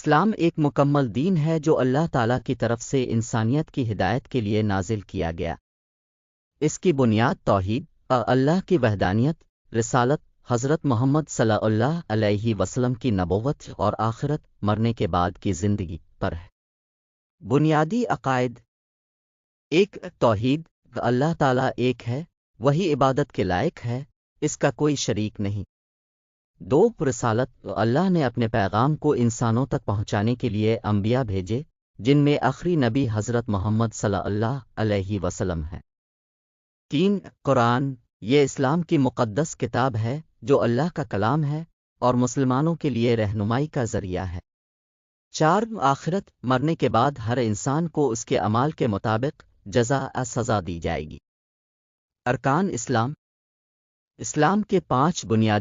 اسلام ایک مکمل دین ہے جو اللہ تعالیٰ کی طرف سے انسانیت کی ہدایت کے لیے نازل کیا گیا۔ اس کی بنیاد توحید، اللہ کی وحدانیت، رسالت، حضرت محمد صلی اللہ علیہ وسلم کی نبوت اور آخرت مرنے کے بعد کی زندگی پر ہے۔ بنیادی عقائد: ایک، توحید، اللہ تعالیٰ ایک ہے، وہی عبادت کے لائق ہے، اس کا کوئی شریک نہیں۔ دو، رسالت، اللہ نے اپنے پیغام کو انسانوں تک پہنچانے کے لیے انبیاء بھیجے، جن میں آخری نبی حضرت محمد صلی اللہ علیہ وسلم ہے۔ تین، قرآن، یہ اسلام کی مقدس کتاب ہے جو اللہ کا کلام ہے اور مسلمانوں کے لیے رہنمائی کا ذریعہ ہے۔ چار، آخرت، مرنے کے بعد ہر انسان کو اس کے اعمال کے مطابق جزا سزا دی جائے گی۔ ارکان اسلام: اسلام کے 5 بنیادی